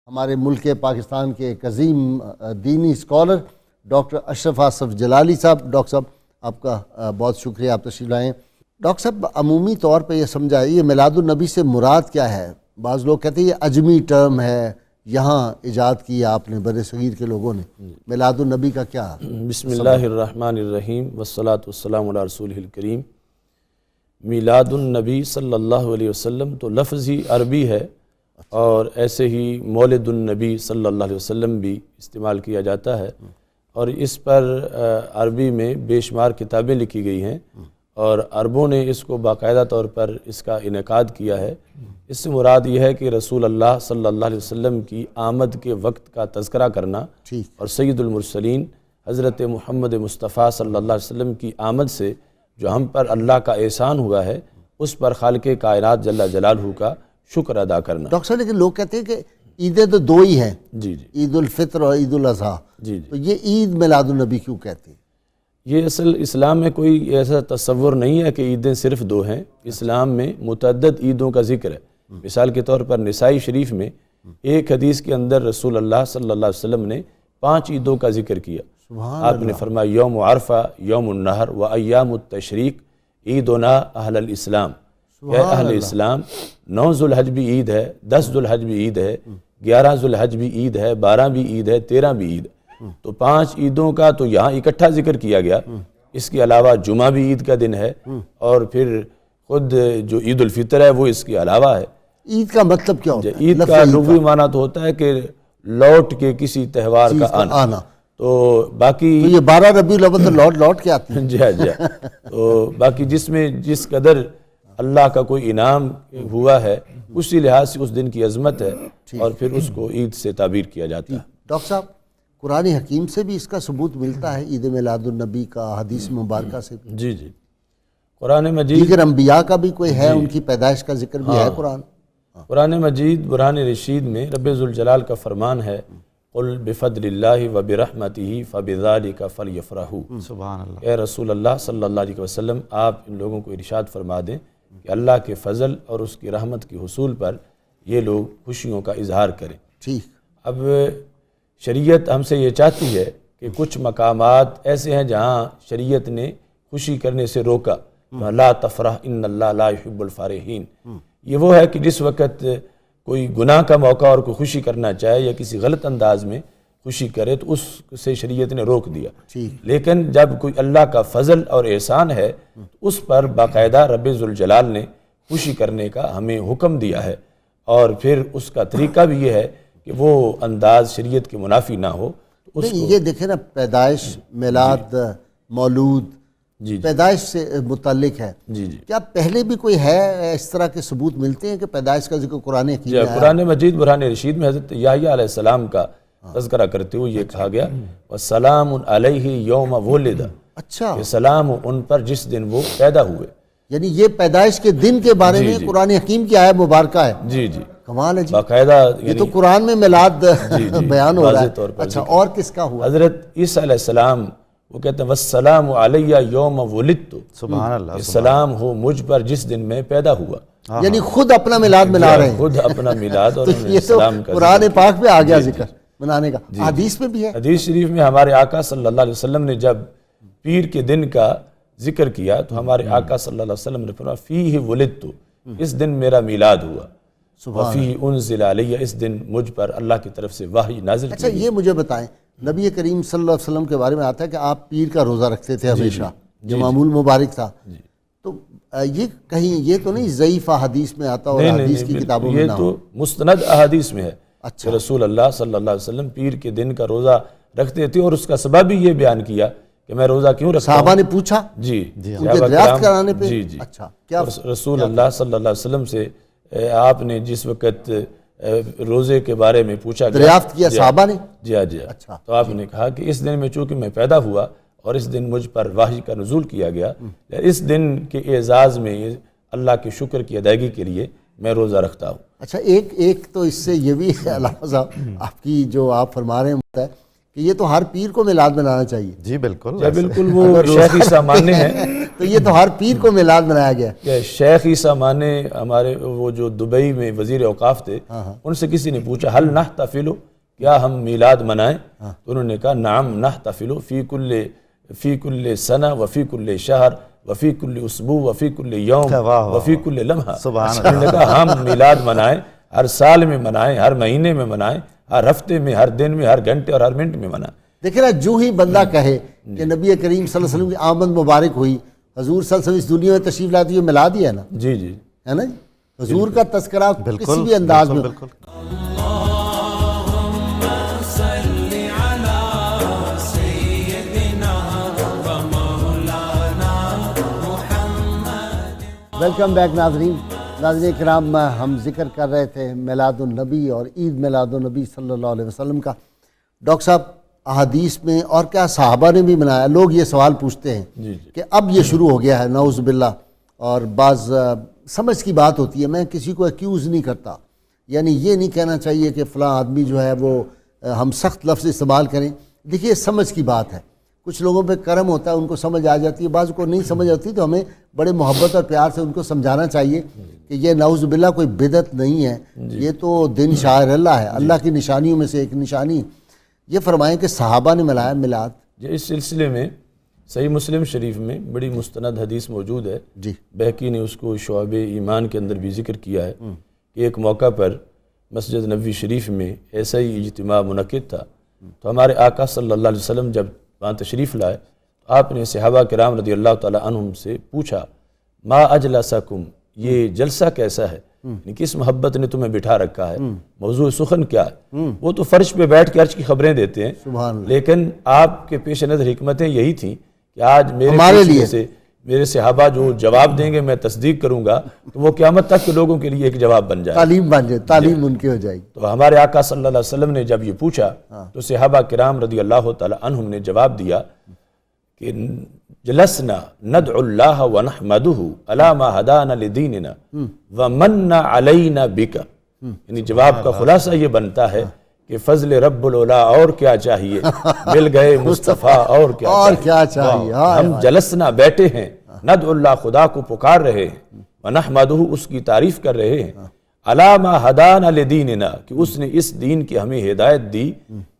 ہمارے ملک پاکستان کے ایک عظیم دینی اسکالر ڈاکٹر اشرف آصف جلالی صاحب. ڈاکٹر صاحب آپ کا بہت شکریہ، آپ تشریف لائیں. ڈاکٹر صاحب عمومی طور پہ یہ سمجھائیے یہ میلاد النبی سے مراد کیا ہے؟ بعض لوگ کہتے ہیں یہ عجمی ٹرم ہے، یہاں ایجاد کیا آپ نے، بر صغیر کے لوگوں نے. میلاد النبی کا کیا؟ بسم اللہ الرحمن الرحیم والصلاة والسلام علی رسولہ الکریم. میلاد النبی صلی اللہ علیہ وسلم تو لفظ ہی عربی ہے، اور ایسے ہی مولد النبی صلی اللہ علیہ وسلم بھی استعمال کیا جاتا ہے، اور اس پر عربی میں بے شمار کتابیں لکھی گئی ہیں، اور عربوں نے اس کو باقاعدہ طور پر اس کا انعقاد کیا ہے. اس سے مراد یہ ہے کہ رسول اللہ صلی اللہ علیہ وسلم کی آمد کے وقت کا تذکرہ کرنا، اور سید المرسلین حضرت محمد مصطفیٰ صلی اللہ علیہ وسلم کی آمد سے جو ہم پر اللہ کا احسان ہوا ہے، اس پر خالق کائنات جل جلالہ کا شکر ادا کرنا. ڈاکٹر صاحب لیکن لوگ کہتے ہیں کہ عیدیں تو دو ہی ہیں، جی جی عید الفطر اور عید الاضحیٰ، جی تو یہ عید میلاد النبی کیوں کہتے ہیں؟ یہ اصل اسلام میں کوئی ایسا تصور نہیں ہے کہ عیدیں صرف دو ہیں. اسلام میں متعدد عیدوں کا ذکر ہے. مثال کے طور پر نسائی شریف میں ایک حدیث کے اندر رسول اللہ صلی اللہ علیہ وسلم نے 5 عیدوں کا ذکر کیا. آپ نے فرمایا یوم عرفہ، یوم النحر و ایام التشریق عیدنا اہل الاسلام. اے اہل اسلام، 9 ذوالحج بھی عید ہے، 10 ذوالحج بھی عید ہے، 11 ذوالحج بھی عید ہے، 12 بھی عید ہے، 13 بھی عید ہے. تو 5 عیدوں کا تو یہاں اکٹھا ذکر کیا گیا. اس کے علاوہ جمعہ بھی عید کا دن ہے، اور پھر خود جو عید الفطر ہے وہ اس کے علاوہ ہے. عید کا مطلب کیا ہوتا ہے؟ عید کا لغوی معنی تو ہوتا ہے کہ لوٹ کے کسی تہوار کا آنا. تو باقی یہ 12 ربیع الاول تو لوٹ کے آتی ہے. جی جی. تو باقی جس میں جس قدر اللہ کا کوئی انعام ہوا ہے، اسی لحاظ سے اس دن کی عظمت ہے، اور پھر اس کو عید سے تعبیر کیا جاتا ہے. ڈاکٹر صاحب قرآن حکیم سے بھی اس کا ثبوت ملتا ہے، عید میلاد النبی کا، حدیث مبارکہ سے بھی؟ جی جی. قرآن مجید دیگر انبیاء کا بھی کوئی ہے، ان کی پیدائش کا ذکر بھی ہے قرآن مجید برہان رشید میں رب ذوالجلال کا فرمان ہے قل بفضل اللہ وبرحمتہ فبذالک فلیفرحوا. سبحان اللہ. اے رسول اللہ صلی اللہ علیہ وسلم، آپ ان لوگوں کو ارشاد فرما دیں کہ اللہ کے فضل اور اس کی رحمت کے حصول پر یہ لوگ خوشیوں کا اظہار کریں. ٹھیک. اب شریعت ہم سے یہ چاہتی ہے کہ کچھ مقامات ایسے ہیں جہاں شریعت نے خوشی کرنے سے روکا. لا تفرح ان اللہ لا يحب الفارحین. یہ وہ ہے کہ جس وقت کوئی گناہ کا موقع اور کوئی خوشی کرنا چاہے یا کسی غلط انداز میں خوشی کرے تو اس سے شریعت نے روک دیا. لیکن جب کوئی اللہ کا فضل اور احسان ہے اس پر باقاعدہ رب ذوالجلال نے خوشی کرنے کا ہمیں حکم دیا ہے، اور پھر اس کا طریقہ بھی یہ ہے کہ وہ انداز شریعت کے منافی نہ ہو. یہ دیکھیں نا، پیدائش، میلاد، مولود، پیدائش سے متعلق ہے. جی جی. کیا پہلے بھی کوئی ہے اس طرح کے ثبوت ملتے ہیں کہ پیدائش کا ذکر قرآن حکیم میں ہے؟ قرآن مجید برہان رشید میں حضرت یحییٰ علیہ السلام کا تذکرہ کرتے ہوئے یہ کہا گیا وَسَلَامٌ عَلَيْهِ يَوْمَ وُلِدَ. اچھا، کہ سلام ان پر جس دن وہ پیدا ہوئے. یعنی یہ پیدائش کے دن کے بارے میں قرآن حکیم کی آیت مبارکہ ہے. جی جی. کمال ہے جی. باقاعدہ یہ تو قرآن میں میلاد بیان ہو رہا ہے. اچھا، اور کس کا ہوا؟ حضرت عیسیٰ علیہ السلام وہ کہتے ہیں وَالسَّلَامُ عَلَيَّ يَوْمَ وُلِدْتُ. سبحان اللہ. سلام ہو مجھ پر جس دن میں پیدا ہوا. یعنی خود اپنا میلاد منا رہے ہیں. خود اپنا میلاد اور یہ تو قرآن پاک میں آ گیا ذکر منانے کا. حدیث میں بھی ہے. حدیث شریف میں ہمارے آقا صلی اللہ علیہ وسلم نے جب پیر کے دن کا ذکر کیا تو ہمارے آقا صلی اللہ علیہ وسلم نے فرمایا فیہ ولدت، اس دن میرا میلاد ہوا. وفیہ انزل علیہ، اس دن مجھ پر اللہ کی طرف سے وحی نازل کی. اچھا، یہ مجھے بتائیں، نبی کریم صلی اللہ علیہ وسلم کے بارے میں آتا ہے کہ آپ پیر کا روزہ رکھتے تھے ہمیشہ، جو معمول مبارک تھا. تو یہ کہیں یہ تو نہیں ضعیف حدیث میں آتا اور حدیث کی کتابوں میں نہ ہو؟ یہ تو مستند احادیث میں ہے کہ رسول اللہ صلی اللہ علیہ وسلم پیر کے دن کا روزہ رکھتے تھے، اور اس کا سبب بھی یہ بیان کیا کہ میں روزہ کیوں رکھتا ہوں. صحابہ نے پوچھا؟ جی. ان کے دریافت کرانے پہ؟ جی جی. اچھا، کیا رسول اللہ صلی اللہ علیہ وسلم سے آپ نے جس وقت روزے کے بارے میں پوچھا گیا، دریافت کیا صحابہ نے؟ جی ہاں جی. تو آپ نے کہا کہ اس دن میں چونکہ میں پیدا ہوا اور اس دن مجھ پر وحی کا نزول کیا گیا، اس دن کے اعزاز میں اللہ کے شکر کی ادائیگی کے لیے میں روزہ رکھتا ہوں. اچھا، ایک تو اس سے یہ بھی ہے علامہ صاحب، آپ کی جو آپ فرما رہے ہیں ہے کہ یہ تو ہر پیر کو میلاد منانا چاہیے. جی بالکل. بالکل وہ شیخ عیسیٰ مانے ہیں تو یہ تو ہر پیر کو میلاد منایا گیا. کہ شیخ عیسیٰ مانے ہمارے وہ جو دبئی میں وزیر اوقاف تھے، ان سے کسی نے پوچھا حل نحتفل، کیا ہم میلاد منائیں؟ تو انہوں نے کہا نعم نحتفل فی کل سنہ وفی کل شہر وفی کل اسبوع وفی کل یوم وفی کل لمحہ. انہوں نے کہا ہم میلاد منائیں، ہر سال میں منائیں، ہر مہینے میں منائیں، ہر ہفتے میں، ہر دن میں، ہر گھنٹے اور ہر منٹ میں منائیں. دیکھیں نا، جو ہی بندہ کہے کہ نبی کریم صلی اللہ علیہ وسلم کی آمد مبارک ہوئی، حضور صلی اللہ علیہ وسلم اس دنیا میں تشریف لاتے ہوئے میلاد ہی ہے نا. جی جی ہے نا جی، حضور کا تذکرہ کسی بھی انداز میں. بالکل. ویلکم بیک ناظرین کرام، ہم ذکر کر رہے تھے میلاد النبی اور عید میلاد النبی صلی اللہ علیہ وسلم کا. ڈاکٹر صاحب، احادیث میں اور کیا صحابہ نے بھی منایا؟ لوگ یہ سوال پوچھتے ہیں کہ اب یہ شروع ہو گیا ہے، نعوذ باللہ، اور بعض سمجھ کی بات ہوتی ہے. میں کسی کو ایکیوز نہیں کرتا، یعنی یہ نہیں کہنا چاہیے کہ فلاں آدمی جو ہے وہ ہم سخت لفظ استعمال کریں. دیکھیے سمجھ کی بات ہے، کچھ لوگوں پہ کرم ہوتا ہے، ان کو سمجھ آ جاتی ہے، بعض کو نہیں سمجھ آتی، تو ہمیں بڑے محبت اور پیار سے ان کو سمجھانا چاہیے کہ یہ نعوذ باللہ کوئی بدعت نہیں ہے، یہ تو دن شاعر اللہ ہے، اللہ کی نشانیوں میں سے ایک نشانی. یہ فرمائیں کہ صحابہ نے ملایا میلاد. اس سلسلے میں صحیح مسلم شریف میں بڑی مستند حدیث موجود ہے. جی، بہقی نے اس کو شعب ایمان کے اندر بھی ذکر کیا ہے کہ ایک موقع پر مسجد نبوی شریف میں ایسا ہی اجتماع منعقد تھا، تو ہمارے آقا صلی اللہ علیہ وسلم جب وہاں تشریف لائے تو آپ نے صحابہ کرام رضی اللہ تعالی عنہم سے پوچھا ما اجلسکم، یہ جلسہ کیسا ہے، یعنی کس محبت نے تمہیں بٹھا رکھا ہے، موضوع سخن کیا ہے. وہ تو فرش پہ بیٹھ کے عرش کی خبریں دیتے ہیں، سبحان اللہ. لیکن آپ کے پیش نظر حکمتیں یہی تھیں کہ آج ہمارے لیے سے میرے صحابہ جو جواب دیں گے میں تصدیق کروں گا، تو وہ قیامت تک کے لوگوں کے لیے ایک جواب بن جائے، تعلیم بن جائے، تعلیم ان کی ہو جائے گی. تو ہمارے آقا صلی اللہ علیہ وسلم نے جب یہ پوچھا تو صحابہ کرام رضی اللہ تعالی عنہم نے جواب دیا کہ جلسنا ندعو اللہ ونحمدہ علی ما ہدانا لدیننا ومن علینا بک. یعنی جواب کا خلاصہ یہ بنتا ہے کہ فضل رب العلا اور کیا چاہیے، مل گئے مصطفیٰ اور کیا چاہیے. ہم جلسنا بیٹھے ہیں، ندعو اللہ خدا کو پکار رہے ہیں، ونحمدہ اس کی تعریف کر رہے ہیں، علی ما ہدانا لدیننا کہ اس نے اس دین کی ہمیں ہدایت دی،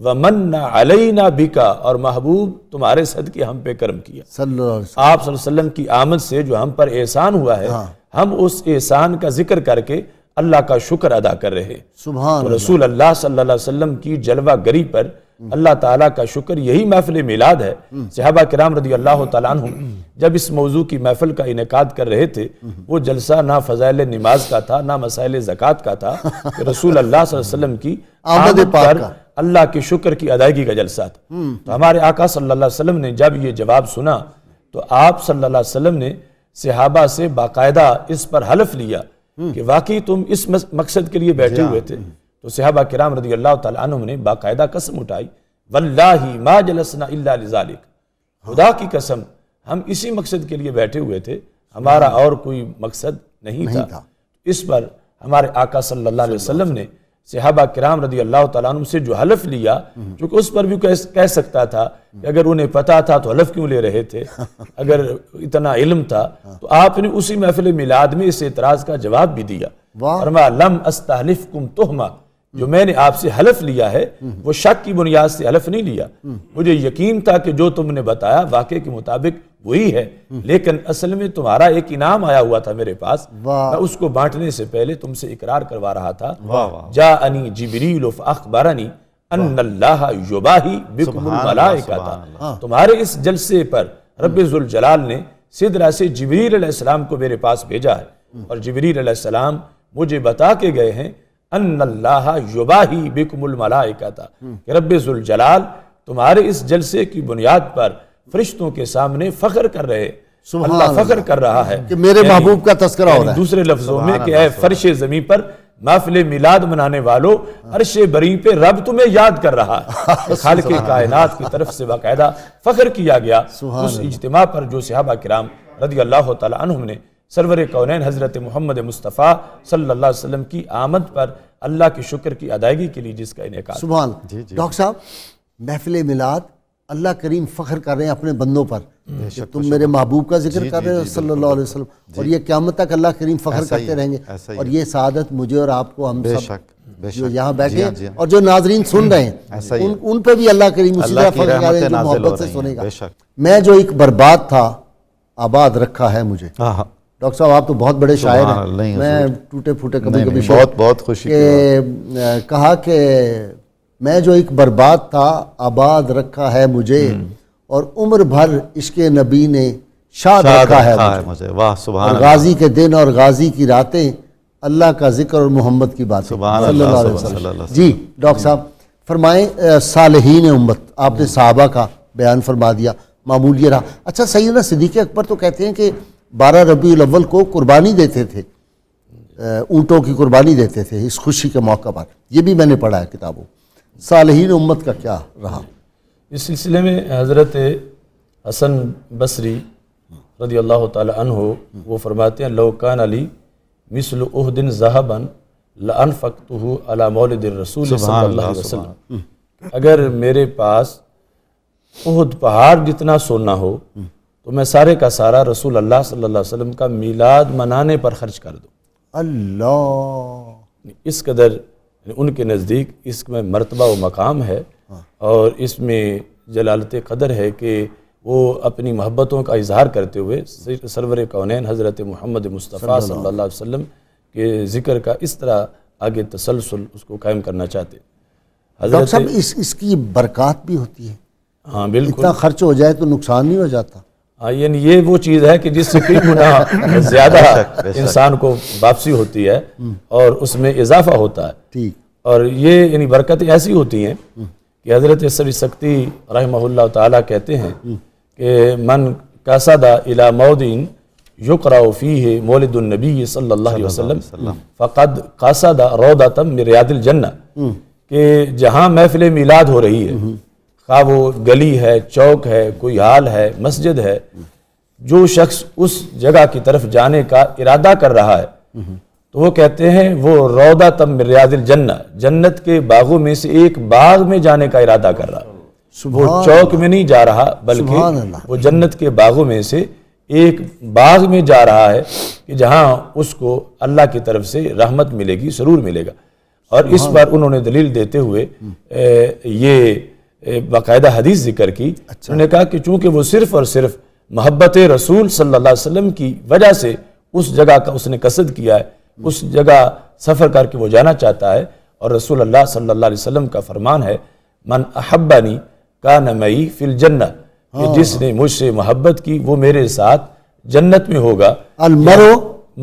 ومن علینا بکا اور محبوب تمہارے صدقے ہم پہ کرم کیا. صلی اللہ علیہ وسلم. آپ صلی اللہ علیہ وسلم کی آمد سے جو ہم پر احسان ہوا ہے، ہم اس احسان کا ذکر کر کے اللہ کا شکر ادا کر رہے ہیں. سبحان تو رسول اللہ صلی اللہ علیہ وسلم کی جلوہ گری پر اللہ تعالیٰ کا شکر، یہی محفل میلاد ہے. صحابہ کرام رضی اللہ تعالیٰ عنہم جب اس موضوع کی محفل کا انعقاد کر رہے تھے، وہ جلسہ نہ فضائل نماز کا تھا، نہ مسائل زکوٰۃ کا تھا، کہ رسول اللہ صلی اللہ علیہ وسلم کی آمد پر اللہ کے شکر کی ادائیگی کا جلسہ تھا. تو ہمارے آقا صلی اللہ علیہ وسلم نے جب یہ جواب سنا تو آپ صلی اللہ علیہ وسلم نے صحابہ سے باقاعدہ اس پر حلف لیا کہ واقعی تم اس مقصد کے لیے بیٹھے ہوئے تھے. تو صحابہ کرام رضی اللہ تعالیٰ عنہم نے باقاعدہ قسم اٹھائی، واللہ ما جلسنا الا لذالک، خدا کی قسم ہم اسی مقصد کے لیے بیٹھے ہوئے تھے، ہمارا اور کوئی مقصد نہیں تھا. اس پر ہمارے آقا صلی اللہ علیہ وسلم نے صحابہ کرام رضی اللہ تعالیٰ عنہ سے جو حلف لیا، چونکہ اس پر بھی کہہ سکتا تھا کہ اگر انہیں پتا تھا تو حلف کیوں لے رہے تھے، اگر اتنا علم تھا تو آپ نے اسی محفل میلاد میں اس اعتراض کا جواب بھی دیا. فرمایا لم استحلفکم تہمہ، جو میں نے آپ سے حلف لیا ہے وہ شک کی بنیاد سے حلف نہیں لیا، مجھے یقین تھا کہ جو تم نے بتایا واقعے کے مطابق وہی ہے، لیکن اصل میں تمہارا ایک انعام آیا ہوا تھا میرے پاس، میں اس کو بانٹنے سے پہلے تم سے اقرار کروا رہا تھا. جاءنی جبریل فاخبرنی ان اللہ یباہی بکم الملائکۃ، تمہارے اس جلسے پر رب ذوالجلال نے سدرہ سے جبریل علیہ السلام کو میرے پاس بھیجا ہے، اور جبریل علیہ السلام مجھے بتا کے گئے ہیں ان اللہ یباہی بکم الملائکۃ، کہ رب ذوالجلال تمہارے اس جلسے کی بنیاد پر فرشتوں کے سامنے فخر کر رہے، اللہ فخر کر رہا ہے کہ میرے محبوب کا تذکرہ ہو رہا ہے. دوسرے لفظوں میں کہ اے فرش زمین پر محفل میلاد منانے والو، عرش بری پہ رب تمہیں یاد کر رہا ہے. خالق کائنات کی طرف سے باقاعدہ فخر کیا گیا اس اجتماع پر جو صحابہ کرام رضی اللہ تعالی عنہم نے سرور کونین حضرت محمد مصطفیٰ صلی اللہ علیہ وسلم کی آمد پر اللہ کے شکر کی ادائیگی کے لیے جس کا انعقاد. سبحان اللہ. ڈاکٹر صاحب، محفل میلاد اللہ کریم فخر کر رہے ہیں اپنے بندوں پر کہ تم میرے محبوب کا ذکر کر رہے ہو صلی اللہ علیہ وسلم، اور یہ قیامت تک اللہ کریم فخر کرتے رہیں گے، اور یہ سعادت مجھے اور آپ کو، ہم سب جو یہاں بیٹھے ہیں اور جو ناظرین سن رہے ہیں ان پہ بھی اللہ کریم اسی طرح فخر کر رہے ہیں جو محبت سے سنے گا۔ میں جو ایک برباد تھا آباد رکھا ہے مجھے۔ ڈاکٹر صاحب آپ تو بہت بڑے شاعر ہیں، میں ٹوٹے پھوٹے کبھی بہت خوشی کہا کہ میں جو ایک برباد تھا آباد رکھا ہے مجھے، اور عمر بھر عشق نبی نے شاد رکھا ہے مجھے۔ واہ سبحان اللہ۔ غازی کے دن اور غازی کی راتیں، اللہ کا ذکر اور محمد کی باتیں صلی اللہ علیہ وسلم۔ جی ڈاکٹر صاحب فرمائیں، صالحین امت، آپ نے صحابہ کا بیان فرما دیا، معمول یہ رہا۔ اچھا سیدنا صدیق اکبر تو کہتے ہیں کہ 12 ربیع الاول کو قربانی دیتے تھے، اونٹوں کی قربانی دیتے تھے اس خوشی کے موقع پر، یہ بھی میں نے پڑھا ہے کتابوں۔ صالحین امت کا کیا رہا؟ اس سلسلے میں حضرت حسن بصری رضی اللہ تعالی عنہ وہ فرماتے ہیں، لو کان علی مثل احد ذهبا لانفقته علی مولد الرسول صلی اللہ علیہ وسلم، اگر میرے پاس احد پہاڑ جتنا سونا ہو تو میں سارے کا سارا رسول اللہ صلی اللہ علیہ وسلم کا میلاد منانے پر خرچ کر دوں۔ اللہ، اس قدر ان کے نزدیک اس میں مرتبہ و مقام ہے، اور اس میں جلالت قدر ہے کہ وہ اپنی محبتوں کا اظہار کرتے ہوئے سرور کونین حضرت محمد مصطفیٰ صلی اللہ علیہ وسلم کے ذکر کا اس طرح آگے تسلسل اس کو قائم کرنا چاہتے ہیں۔ ڈاکٹر صاحب اس کی برکات بھی ہوتی ہے، ہاں بالکل، اتنا خرچ ہو جائے تو نقصان نہیں ہو جاتا؟ ہاں، یعنی یہ وہ چیز ہے کہ جس سے کئی گنا زیادہ انسان کو واپسی ہوتی ہے اور اس میں اضافہ ہوتا ہے۔ ٹھیک، اور یہ یعنی برکتیں ایسی ہوتی ہیں کہ حضرت سری سکتی رحمہ اللہ تعالیٰ کہتے ہیں کہ من قصد الی موضع یقرأ فیہ مولد النبی صلی اللہ علیہ وسلم فقد قصد روضۃ من ریاض الجنہ، کہ جہاں محفل میلاد ہو رہی ہے، خواہ وہ گلی ہے، چوک ہے، کوئی ہال ہے، مسجد ہے، جو شخص اس جگہ کی طرف جانے کا ارادہ کر رہا ہے تو وہ کہتے ہیں وہ روضۃ من ریاض الجنہ، جنت کے باغوں میں سے ایک باغ میں جانے کا ارادہ کر رہا ہے۔ وہ چوک میں نہیں جا رہا بلکہ وہ جنت کے باغوں میں سے ایک باغ میں جا رہا ہے کہ جہاں اس کو اللہ کی طرف سے رحمت ملے گی، سرور ملے گا۔ اور اس پر انہوں نے دلیل دیتے ہوئے یہ باقاعدہ حدیث ذکر کی۔ انہوں نے کہا کہ چونکہ وہ صرف اور صرف محبت رسول صلی اللہ علیہ وسلم کی وجہ سے اس جگہ کا اس نے قصد کیا ہے، اس جگہ سفر کر کے وہ جانا چاہتا ہے، اور رسول اللہ صلی اللہ علیہ وسلم کا فرمان ہے من احبنی کان معی فی الجنہ، کہ جس نے مجھ سے محبت کی وہ میرے ساتھ جنت میں ہوگا۔ المرء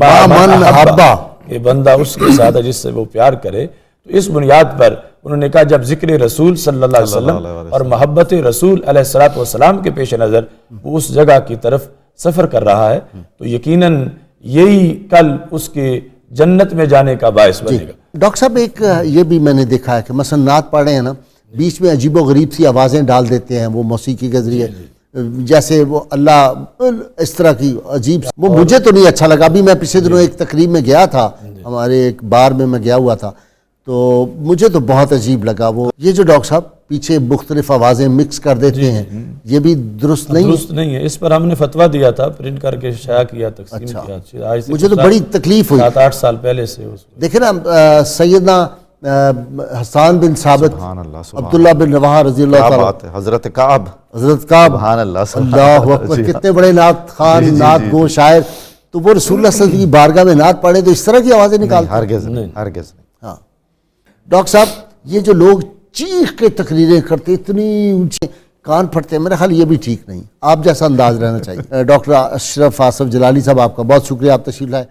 مع من احبہ، کہ بندہ اس کے ساتھ جس سے وہ پیار کرے۔ تو اس بنیاد پر انہوں نے کہا جب ذکر رسول صلی اللہ علیہ وسلم اور محبت رسول علیہ السلام کے پیش نظر وہ اس جگہ کی طرف سفر کر رہا ہے تو یقیناً یہی کل اس کے جنت میں جانے کا باعث بنے گا۔ ڈاکٹر صاحب ایک یہ بھی میں نے دیکھا ہے کہ مثلا نعت پڑھ رہے ہیں نا، بیچ میں عجیب و غریب سی آوازیں ڈال دیتے ہیں وہ موسیقی کے ذریعے، جیسے وہ اللہ اس طرح کی عجیب، وہ مجھے تو نہیں اچھا لگا۔ ابھی میں پچھلے دنوں ایک تقریب میں گیا تھا، ہمارے ایک بار میں گیا ہوا تھا، تو مجھے تو بہت عجیب لگا وہ یہ جو ڈاکٹر صاحب پیچھے مختلف آوازیں مکس کر دیتے ہیں، یہ بھی درست نہیں ہے۔ اس پر ہم نے فتویٰ دیا تھا، پرنٹ کر کے شائع کیا، تقسیم کیا۔ مجھے تو بڑی تکلیف ہوئی، 7-8 سال پہلے سے۔ دیکھیں نا سیدنا حسان بن ثابت، عبداللہ بن رواحہ رضی اللہ تعالیٰ، حضرت کعب، سبحان اللہ، اللہ اکبر، کتنے بڑے نعت خان، نعت گو، شاعر، تو وہ رسول اللہ صلی اللہ علیہ وسلم کی بارگاہ میں نعت پڑھے تو اس طرح کی آوازیں نکالتے؟ ہرگز نہیں۔ ہاں ڈاکٹر صاحب یہ جو لوگ چیخ کے تقریریں کرتے، اتنی اونچے کان پھٹتے ہیں، میرا خیال یہ بھی ٹھیک نہیں، آپ جیسا انداز رہنا چاہیے۔ ڈاکٹر اشرف آصف جلالی صاحب آپ کا بہت شکریہ، آپ تشریف لائے۔